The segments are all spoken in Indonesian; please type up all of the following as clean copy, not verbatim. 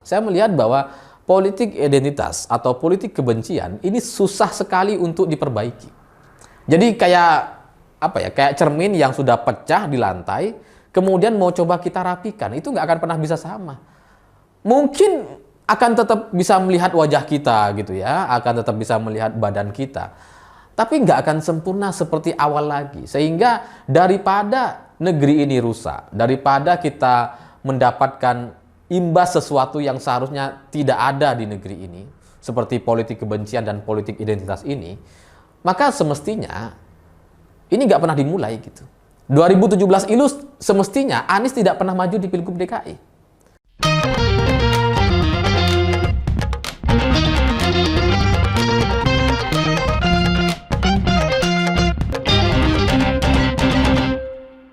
Saya melihat bahwa politik identitas atau politik kebencian ini susah sekali untuk diperbaiki. Jadi kayak cermin yang sudah pecah di lantai, kemudian mau coba kita rapikan, itu nggak akan pernah bisa sama. Mungkin akan tetap bisa melihat wajah kita gitu ya, akan tetap bisa melihat badan kita. Tapi nggak akan sempurna seperti awal lagi. Sehingga daripada negeri ini rusak, daripada kita mendapatkan imbas sesuatu yang seharusnya tidak ada di negeri ini, seperti politik kebencian dan politik identitas ini, maka semestinya ini nggak pernah dimulai gitu. 2017 itu semestinya Anies tidak pernah maju di Pilgub DKI.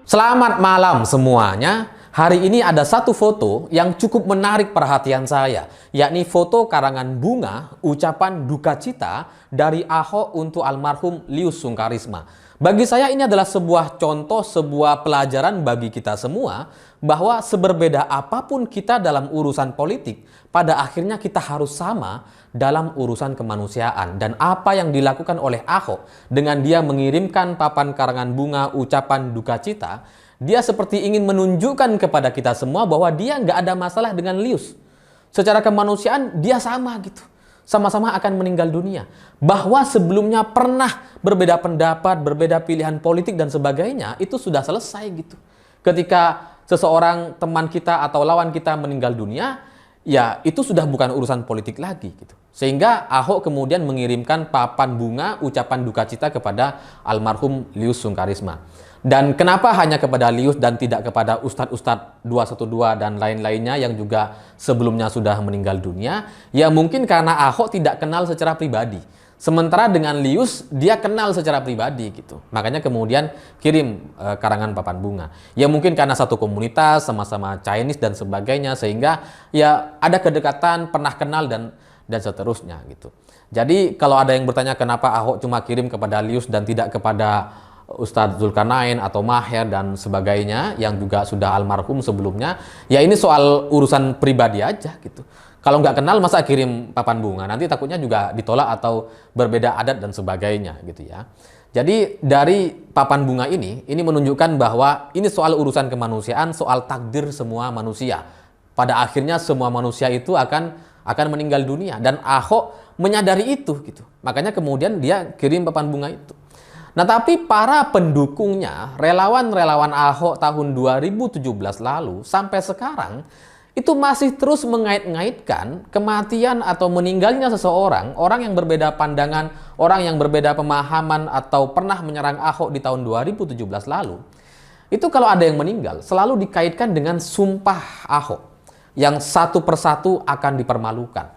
Selamat malam semuanya. Hari ini ada satu foto yang cukup menarik perhatian saya, yakni foto karangan bunga ucapan duka cita dari Ahok untuk almarhum Lius Sungkarisma. Bagi saya ini adalah sebuah contoh, sebuah pelajaran bagi kita semua bahwa seberbeda apapun kita dalam urusan politik, pada akhirnya kita harus sama dalam urusan kemanusiaan. Dan apa yang dilakukan oleh Ahok dengan dia mengirimkan papan karangan bunga ucapan duka cita, dia seperti ingin menunjukkan kepada kita semua bahwa dia nggak ada masalah dengan Lius. Secara kemanusiaan dia sama gitu. Sama-sama akan meninggal dunia. Bahwa sebelumnya pernah berbeda pendapat, berbeda pilihan politik dan sebagainya, itu sudah selesai gitu. Ketika seseorang teman kita atau lawan kita meninggal dunia, ya itu sudah bukan urusan politik lagi gitu. Sehingga Ahok kemudian mengirimkan papan bunga ucapan duka cita kepada almarhum Lius Sungkarisma. Dan kenapa hanya kepada Lius dan tidak kepada Ustadz-Ustadz 212 dan lain-lainnya yang juga sebelumnya sudah meninggal dunia? Ya mungkin karena Ahok tidak kenal secara pribadi. Sementara dengan Lius dia kenal secara pribadi gitu. Makanya kemudian kirim karangan papan bunga. Ya mungkin karena satu komunitas, sama-sama Chinese dan sebagainya, sehingga ya ada kedekatan, pernah kenal dan seterusnya gitu. Jadi kalau ada yang bertanya kenapa Ahok cuma kirim kepada Lius dan tidak kepada Ustadz Zulkarnain atau Maher dan sebagainya yang juga sudah almarhum sebelumnya, ya ini soal urusan pribadi aja gitu. Kalau nggak kenal masa kirim papan bunga, nanti takutnya juga ditolak atau berbeda adat dan sebagainya gitu ya. Jadi dari papan bunga ini menunjukkan bahwa ini soal urusan kemanusiaan, soal takdir semua manusia. Pada akhirnya semua manusia itu akan meninggal dunia dan Ahok menyadari itu gitu. Makanya kemudian dia kirim papan bunga itu. Nah, tapi para pendukungnya, relawan-relawan Ahok tahun 2017 lalu sampai sekarang itu masih terus mengait-ngaitkan kematian atau meninggalnya seseorang, orang yang berbeda pandangan, orang yang berbeda pemahaman atau pernah menyerang Ahok di tahun 2017 lalu. Itu kalau ada yang meninggal selalu dikaitkan dengan sumpah Ahok yang satu persatu akan dipermalukan.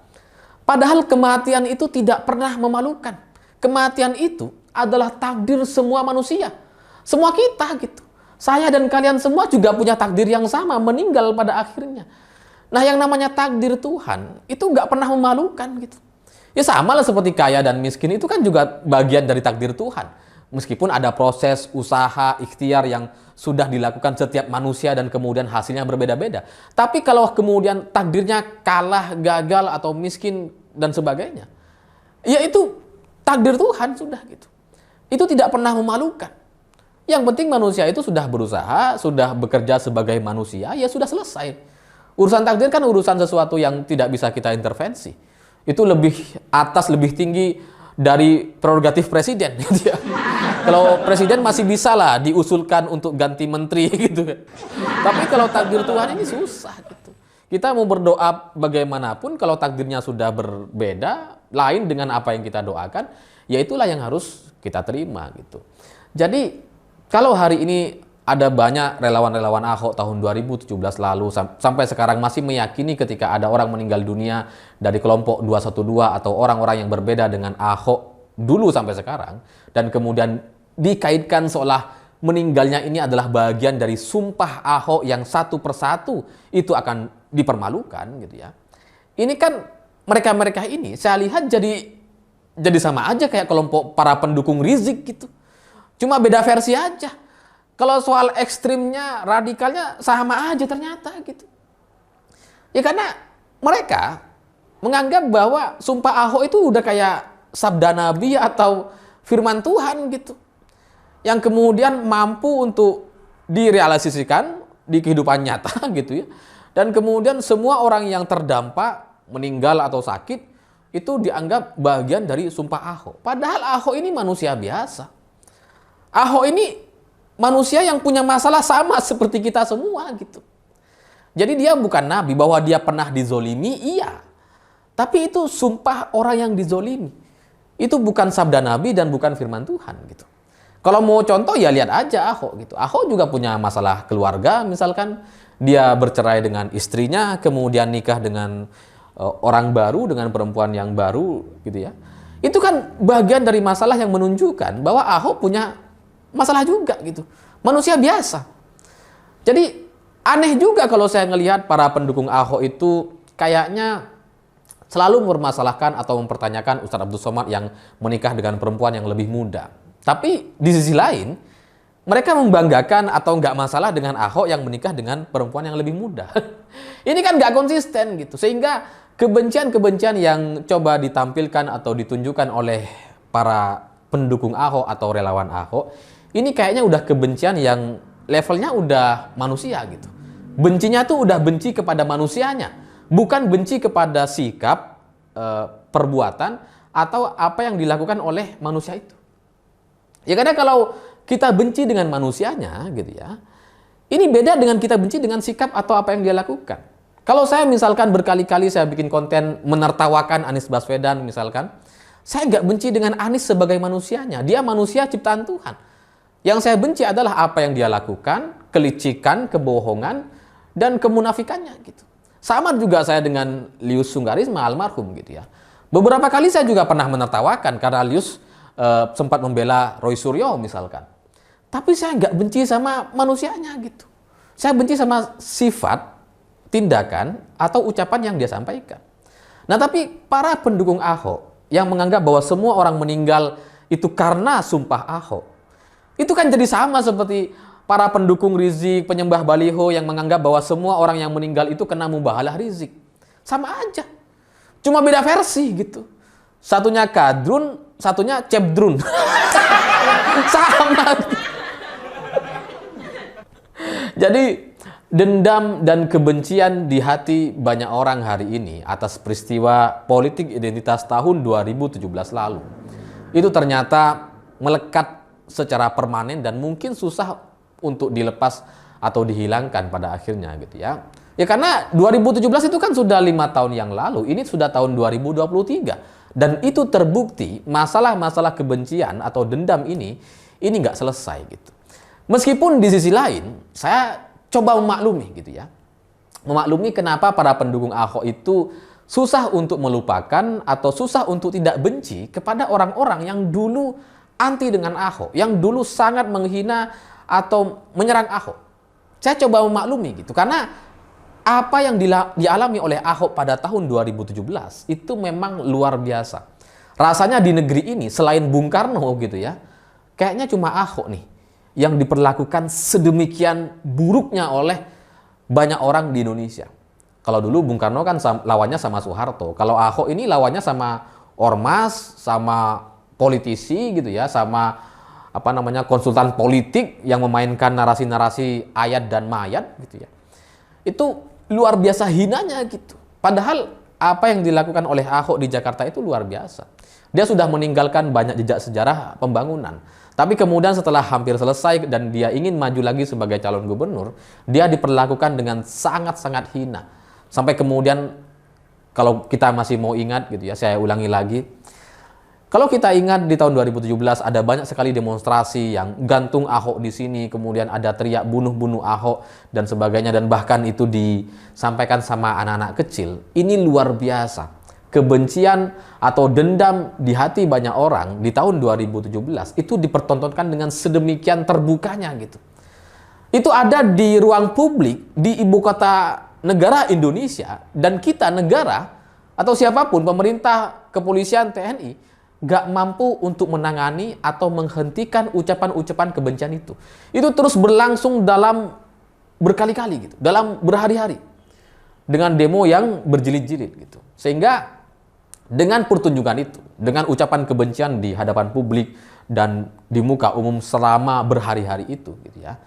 Padahal kematian itu tidak pernah memalukan. Kematian itu adalah takdir semua manusia. Semua kita gitu. Saya dan kalian semua juga punya takdir yang sama, meninggal pada akhirnya. Nah yang namanya takdir Tuhan, itu nggak pernah memalukan gitu. Ya sama lah seperti kaya dan miskin, itu kan juga bagian dari takdir Tuhan. Meskipun ada proses, usaha, ikhtiar yang sudah dilakukan setiap manusia dan kemudian hasilnya berbeda-beda. Tapi kalau kemudian takdirnya kalah, gagal, atau miskin dan sebagainya, ya itu takdir Tuhan sudah gitu. Itu tidak pernah memalukan. Yang penting manusia itu sudah berusaha, sudah bekerja sebagai manusia, ya sudah selesai. Urusan takdir kan urusan sesuatu yang tidak bisa kita intervensi. Itu lebih atas, lebih tinggi dari prerogatif presiden. Gitu ya. Kalau presiden masih bisa lah diusulkan untuk ganti menteri gitu. Tapi kalau takdir Tuhan ini susah gitu. Kita mau berdoa bagaimanapun kalau takdirnya sudah berbeda, lain dengan apa yang kita doakan, ya itulah yang harus kita terima gitu. Jadi kalau hari ini ada banyak relawan-relawan Ahok tahun 2017 lalu sampai sekarang masih meyakini ketika ada orang meninggal dunia dari kelompok 212 atau orang-orang yang berbeda dengan Ahok dulu sampai sekarang, dan kemudian dikaitkan seolah meninggalnya ini adalah bagian dari sumpah Ahok yang satu persatu itu akan dipermalukan gitu ya. Ini kan mereka-mereka ini saya lihat jadi sama aja kayak kelompok para pendukung Rizik gitu. Cuma beda versi aja. Kalau soal ekstrimnya, radikalnya sama aja ternyata gitu. Ya karena mereka menganggap bahwa sumpah Ahok itu udah kayak sabda Nabi atau firman Tuhan gitu. Yang kemudian mampu untuk direalisasikan di kehidupan nyata gitu ya. Dan kemudian semua orang yang terdampak, meninggal atau sakit, itu dianggap bagian dari sumpah Ahok. Padahal Ahok ini manusia biasa. Ahok ini manusia yang punya masalah sama seperti kita semua gitu. Jadi dia bukan nabi, bahwa dia pernah dizolimi, iya. Tapi itu sumpah orang yang dizolimi. Itu bukan sabda Nabi dan bukan firman Tuhan gitu. Kalau mau contoh ya lihat aja Ahok gitu. Ahok juga punya masalah keluarga, misalkan dia bercerai dengan istrinya, kemudian nikah dengan orang baru, dengan perempuan yang baru gitu ya. Itu kan bagian dari masalah yang menunjukkan bahwa Ahok punya masalah juga gitu. Manusia biasa. Jadi aneh juga kalau saya ngelihat para pendukung Ahok itu kayaknya selalu mempermasalahkan atau mempertanyakan Ustadz Abdul Somad yang menikah dengan perempuan yang lebih muda. Tapi di sisi lain, mereka membanggakan atau nggak masalah dengan Ahok yang menikah dengan perempuan yang lebih muda. Ini kan nggak konsisten gitu. Sehingga kebencian-kebencian yang coba ditampilkan atau ditunjukkan oleh para pendukung Ahok atau relawan Ahok, ini kayaknya udah kebencian yang levelnya udah manusia gitu. Bencinya tuh udah benci kepada manusianya. Bukan benci kepada sikap, perbuatan, atau apa yang dilakukan oleh manusia itu. Ya karena kalau kita benci dengan manusianya, gitu ya, ini beda dengan kita benci dengan sikap atau apa yang dia lakukan. Kalau saya misalkan berkali-kali saya bikin konten menertawakan Anies Baswedan misalkan, saya nggak benci dengan Anies sebagai manusianya. Dia manusia ciptaan Tuhan. Yang saya benci adalah apa yang dia lakukan, kelicikan, kebohongan, dan kemunafikannya gitu. Sama juga saya dengan Lius Sunggarisma almarhum gitu ya. Beberapa kali saya juga pernah menertawakan karena Lius sempat membela Roy Suryo misalkan. Tapi saya nggak benci sama manusianya gitu. Saya benci sama sifat, tindakan, atau ucapan yang dia sampaikan. Nah tapi para pendukung Ahok yang menganggap bahwa semua orang meninggal itu karena sumpah Ahok, itu kan jadi sama seperti para pendukung Rizik, penyembah baliho yang menganggap bahwa semua orang yang meninggal itu kena mubahalah Rizik. Sama aja. Cuma beda versi gitu. Satunya kadrun, satunya cebdrun. Sama. Jadi dendam dan kebencian di hati banyak orang hari ini atas peristiwa politik identitas tahun 2017 lalu. Itu ternyata melekat secara permanen dan mungkin susah untuk dilepas atau dihilangkan pada akhirnya gitu ya. Ya karena 2017 itu kan sudah 5 tahun yang lalu, ini sudah tahun 2023. Dan itu terbukti masalah-masalah kebencian atau dendam ini nggak selesai gitu. Meskipun di sisi lain, saya coba memaklumi gitu ya. Memaklumi kenapa para pendukung Ahok itu susah untuk melupakan atau susah untuk tidak benci kepada orang-orang yang dulu anti dengan Ahok, yang dulu sangat menghina atau menyerang Ahok. Saya coba memaklumi gitu, karena apa yang dialami oleh Ahok pada tahun 2017 itu memang luar biasa. Rasanya di negeri ini selain Bung Karno gitu ya, kayaknya cuma Ahok nih yang diperlakukan sedemikian buruknya oleh banyak orang di Indonesia. Kalau dulu Bung Karno kan lawannya sama Soeharto, kalau Ahok ini lawannya sama ormas, sama politisi gitu ya, sama konsultan politik yang memainkan narasi-narasi ayat dan mayat gitu ya. Itu luar biasa hinanya gitu. Padahal apa yang dilakukan oleh Ahok di Jakarta itu luar biasa. Dia sudah meninggalkan banyak jejak sejarah pembangunan. Tapi kemudian setelah hampir selesai dan dia ingin maju lagi sebagai calon gubernur, dia diperlakukan dengan sangat-sangat hina. Sampai kemudian kalau kita masih mau ingat gitu ya, saya ulangi lagi. Kalau kita ingat di tahun 2017 ada banyak sekali demonstrasi yang gantung Ahok di sini, kemudian ada teriak bunuh-bunuh Ahok dan sebagainya, dan bahkan itu disampaikan sama anak-anak kecil. Ini luar biasa. Kebencian atau dendam di hati banyak orang di tahun 2017 itu dipertontonkan dengan sedemikian terbukanya gitu. Itu ada di ruang publik di ibu kota negara Indonesia, dan kita negara atau siapapun, pemerintah, kepolisian, TNI, gak mampu untuk menangani atau menghentikan ucapan-ucapan kebencian itu. Itu terus berlangsung dalam berkali-kali gitu, dalam berhari-hari. dengan demo yang berjilid-jilid gitu. Sehingga dengan pertunjukan itu, dengan ucapan kebencian di hadapan publik dan di muka umum selama berhari-hari itu gitu ya.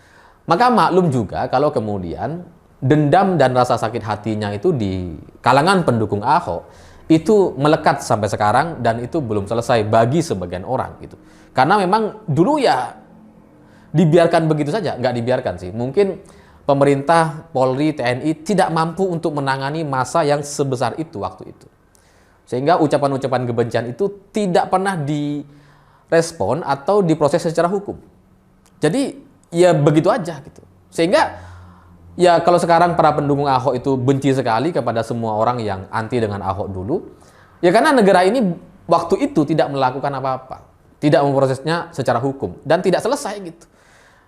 Maka maklum juga kalau kemudian dendam dan rasa sakit hatinya itu di kalangan pendukung Ahok itu melekat sampai sekarang dan itu belum selesai bagi sebagian orang gitu. Karena memang dulu ya dibiarkan begitu saja, nggak dibiarkan sih. Mungkin pemerintah, Polri, TNI tidak mampu untuk menangani massa yang sebesar itu waktu itu. Sehingga ucapan-ucapan kebencian itu tidak pernah direspon atau diproses secara hukum. Jadi ya begitu aja gitu. Sehingga ya kalau sekarang para pendukung Ahok itu benci sekali kepada semua orang yang anti dengan Ahok dulu, ya karena negara ini waktu itu tidak melakukan apa-apa, tidak memprosesnya secara hukum dan tidak selesai gitu.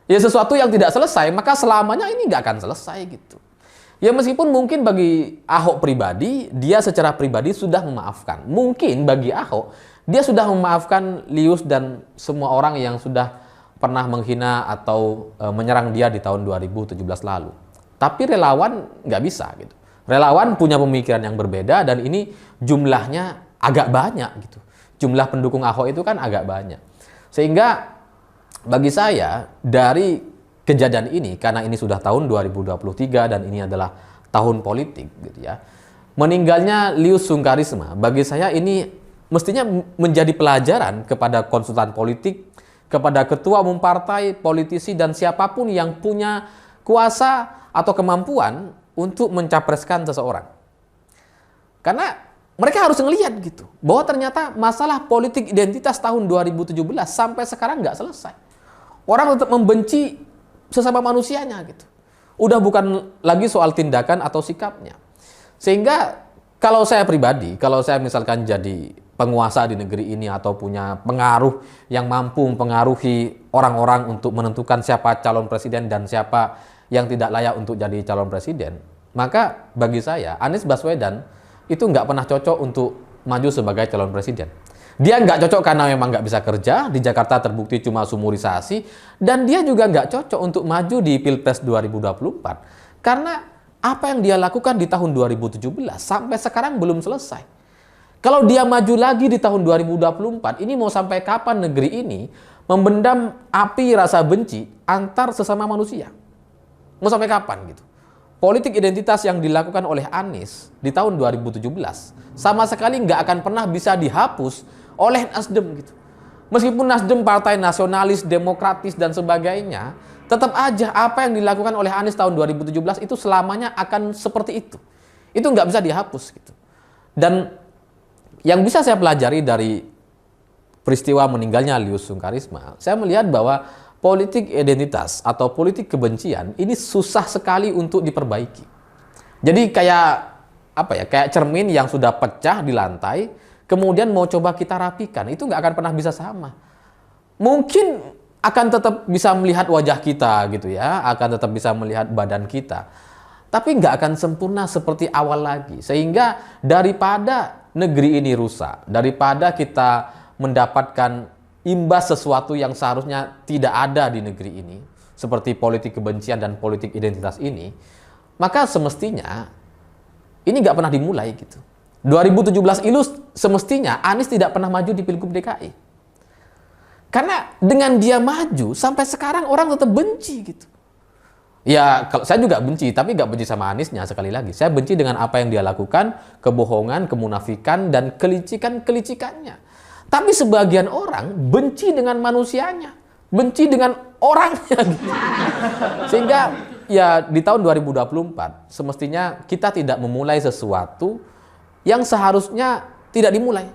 Ya sesuatu yang tidak selesai maka selamanya ini nggak akan selesai gitu. Ya meskipun mungkin bagi Ahok pribadi, dia secara pribadi sudah memaafkan. Mungkin bagi Ahok, dia sudah memaafkan Lius dan semua orang yang sudah pernah menghina atau menyerang dia di tahun 2017 lalu. Tapi relawan nggak bisa gitu. Relawan punya pemikiran yang berbeda dan ini jumlahnya agak banyak gitu. Jumlah pendukung Ahok itu kan agak banyak. Sehingga bagi saya dari kejadian ini, karena ini sudah tahun 2023 dan ini adalah tahun politik gitu ya. Meninggalnya Lius Sungkarisma bagi saya ini mestinya menjadi pelajaran kepada konsultan politik, kepada ketua umum partai, politisi dan siapapun yang punya kuasa atau kemampuan untuk mencapreskan seseorang. Karena mereka harus ngelihat gitu bahwa ternyata masalah politik identitas tahun 2017 sampai sekarang nggak selesai. Orang tetap membenci sesama manusianya gitu. Udah bukan lagi soal tindakan atau sikapnya. Sehingga kalau saya pribadi, kalau saya misalkan jadi penguasa di negeri ini atau punya pengaruh yang mampu mempengaruhi orang-orang untuk menentukan siapa calon presiden dan siapa yang tidak layak untuk jadi calon presiden, maka bagi saya Anies Baswedan itu nggak pernah cocok untuk maju sebagai calon presiden. Dia nggak cocok karena memang nggak bisa kerja, di Jakarta terbukti cuma sumurisasi, dan dia juga nggak cocok untuk maju di Pilpres 2024. Karena apa yang dia lakukan di tahun 2017 sampai sekarang belum selesai. Kalau dia maju lagi di tahun 2024, ini mau sampai kapan negeri ini membendam api rasa benci antar sesama manusia? Mau sampai kapan gitu? Politik identitas yang dilakukan oleh Anies di tahun 2017 sama sekali nggak akan pernah bisa dihapus oleh Nasdem gitu. Meskipun Nasdem partai nasionalis, demokratis dan sebagainya, tetap aja apa yang dilakukan oleh Anies tahun 2017 itu selamanya akan seperti itu. Itu nggak bisa dihapus gitu. Dan yang bisa saya pelajari dari peristiwa meninggalnya Lius Sungkarisma, saya melihat bahwa politik identitas atau politik kebencian ini susah sekali untuk diperbaiki. Jadi kayak apa ya? Kayak cermin yang sudah pecah di lantai, kemudian mau coba kita rapikan, itu nggak akan pernah bisa sama. Mungkin akan tetap bisa melihat wajah kita gitu ya, akan tetap bisa melihat badan kita. Tapi nggak akan sempurna seperti awal lagi. Sehingga daripada negeri ini rusak, daripada kita mendapatkan imbas sesuatu yang seharusnya tidak ada di negeri ini, seperti politik kebencian dan politik identitas ini, maka semestinya ini nggak pernah dimulai gitu. 2017 itu semestinya Anies tidak pernah maju di Pilgub DKI. Karena dengan dia maju, sampai sekarang orang tetap benci gitu. Ya, kalau saya juga benci, tapi nggak benci sama Aniesnya sekali lagi. Saya benci dengan apa yang dia lakukan, kebohongan, kemunafikan, dan kelicikan-kelicikannya. Tapi sebagian orang benci dengan manusianya, benci dengan orangnya gitu. Sehingga ya di tahun 2024, semestinya kita tidak memulai sesuatu yang seharusnya tidak dimulai.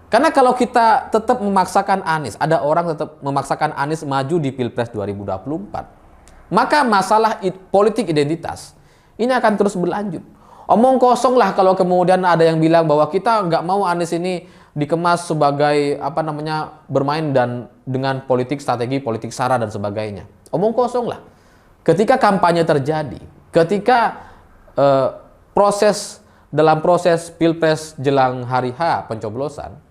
Karena kalau kita tetap memaksakan Anies, ada orang tetap memaksakan Anies maju di Pilpres 2024, maka masalah politik identitas ini akan terus berlanjut. Omong kosong lah kalau kemudian ada yang bilang bahwa kita nggak mau Anies ini dikemas sebagai bermain dan dengan politik strategi, politik sara dan sebagainya. Omong kosong lah. Ketika kampanye terjadi, ketika dalam proses Pilpres jelang hari H pencoblosan,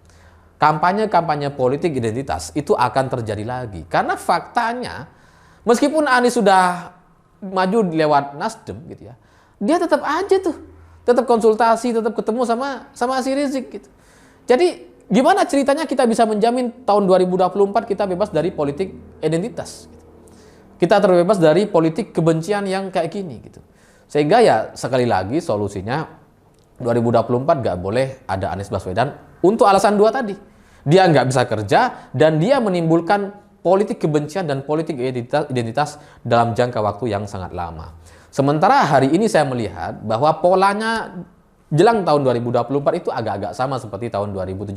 kampanye-kampanye politik identitas itu akan terjadi lagi. Karena faktanya, meskipun Anies sudah maju lewat Nasdem gitu ya, dia tetap aja tuh tetap konsultasi, tetap ketemu sama si Rizik gitu. Jadi gimana ceritanya kita bisa menjamin tahun 2024 kita bebas dari politik identitas? Gitu. Kita terbebas dari politik kebencian yang kayak gini gitu. Sehingga ya sekali lagi solusinya 2024 nggak boleh ada Anies Baswedan untuk alasan dua tadi. Dia nggak bisa kerja dan dia menimbulkan politik kebencian dan politik identitas dalam jangka waktu yang sangat lama. Sementara hari ini saya melihat bahwa polanya jelang tahun 2024 itu agak-agak sama seperti tahun 2017.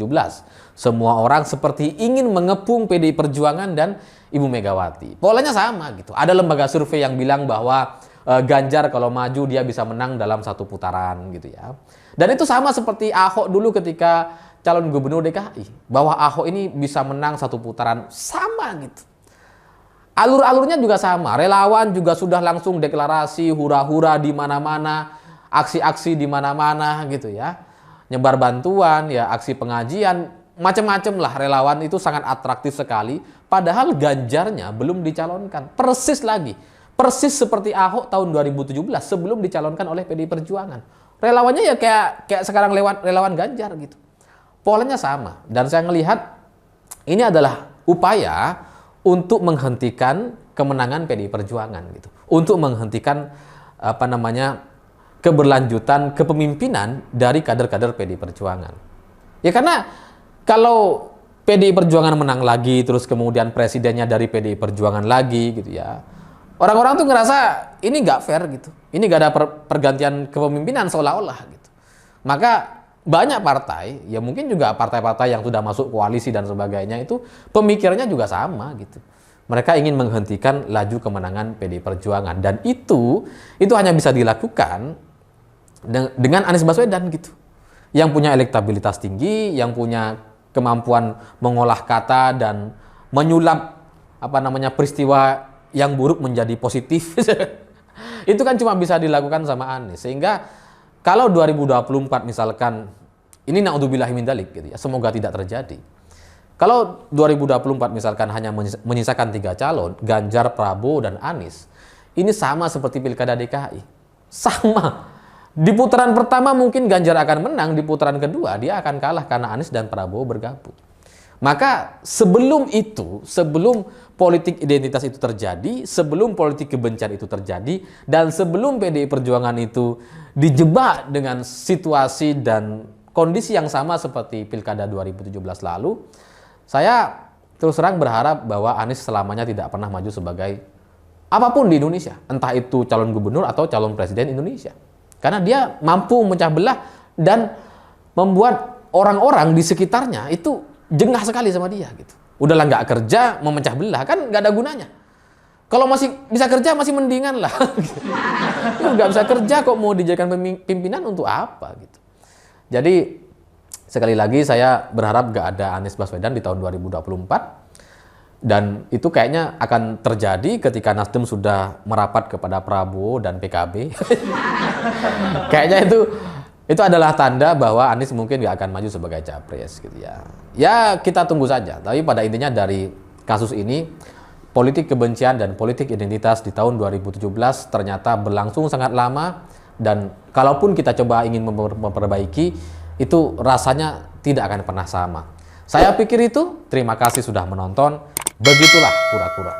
Semua orang seperti ingin mengepung PDI Perjuangan dan Ibu Megawati. Polanya sama gitu. Ada lembaga survei yang bilang bahwa Ganjar kalau maju dia bisa menang dalam satu putaran gitu ya. Dan itu sama seperti Ahok dulu ketika calon gubernur DKI. Bahwa Ahok ini bisa menang satu putaran, sama gitu. Alur-alurnya juga sama, relawan juga sudah langsung deklarasi, hura-hura di mana-mana, aksi-aksi di mana-mana gitu ya. Nyebar bantuan, ya aksi pengajian, macam-macam lah relawan itu sangat atraktif sekali. Padahal Ganjarnya belum dicalonkan, persis lagi. Persis seperti Ahok tahun 2017 sebelum dicalonkan oleh PDI Perjuangan. Relawannya ya kayak sekarang relawan Ganjar gitu. Polanya sama, dan saya melihat ini adalah upaya untuk menghentikan kemenangan PDI Perjuangan gitu. Untuk menghentikan keberlanjutan kepemimpinan dari kader-kader PDI Perjuangan. Ya karena kalau PDI Perjuangan menang lagi terus kemudian presidennya dari PDI Perjuangan lagi gitu ya. Orang-orang tuh ngerasa ini nggak fair gitu. Ini nggak ada pergantian kepemimpinan seolah-olah gitu. Maka banyak partai, ya mungkin juga partai-partai yang sudah masuk koalisi dan sebagainya itu pemikirannya juga sama gitu. Mereka ingin menghentikan laju kemenangan PDI Perjuangan dan itu hanya bisa dilakukan dengan Anies Baswedan gitu. Yang punya elektabilitas tinggi, yang punya kemampuan mengolah kata dan menyulap peristiwa yang buruk menjadi positif. Itu kan cuma bisa dilakukan sama Anies. Sehingga kalau 2024 misalkan, ini na'udzubillahi min dzalik gitu ya, semoga tidak terjadi. Kalau 2024 misalkan hanya menyisakan 3 calon, Ganjar, Prabowo, dan Anies, ini sama seperti Pilkada DKI. Sama. Di putaran pertama mungkin Ganjar akan menang, di putaran kedua dia akan kalah karena Anies dan Prabowo bergabung. Maka sebelum itu, sebelum politik identitas itu terjadi, sebelum politik kebencian itu terjadi, dan sebelum PDI Perjuangan itu dijebak dengan situasi dan kondisi yang sama seperti Pilkada 2017 lalu, saya terus terang berharap bahwa Anies selamanya tidak pernah maju sebagai apapun di Indonesia, entah itu calon gubernur atau calon presiden Indonesia. Karena dia mampu memecah belah dan membuat orang-orang di sekitarnya itu jengah sekali sama dia gitu. Udahlah nggak kerja, memecah belah, kan nggak ada gunanya. Kalau masih bisa kerja masih mendingan lah. Nggak bisa kerja kok mau dijadikan pimpinan untuk apa gitu. Jadi sekali lagi saya berharap nggak ada Anies Baswedan di tahun 2024. Dan itu kayaknya akan terjadi ketika Nasdem sudah merapat kepada Prabowo dan PKB. Kayaknya itu adalah tanda bahwa Anies mungkin nggak akan maju sebagai capres gitu ya. Ya kita tunggu saja. Tapi pada intinya dari kasus ini, politik kebencian dan politik identitas di tahun 2017 ternyata berlangsung sangat lama. Dan kalaupun kita coba ingin memperbaiki, itu rasanya tidak akan pernah sama. Saya pikir itu. Terima kasih sudah menonton. Begitulah kura-kura.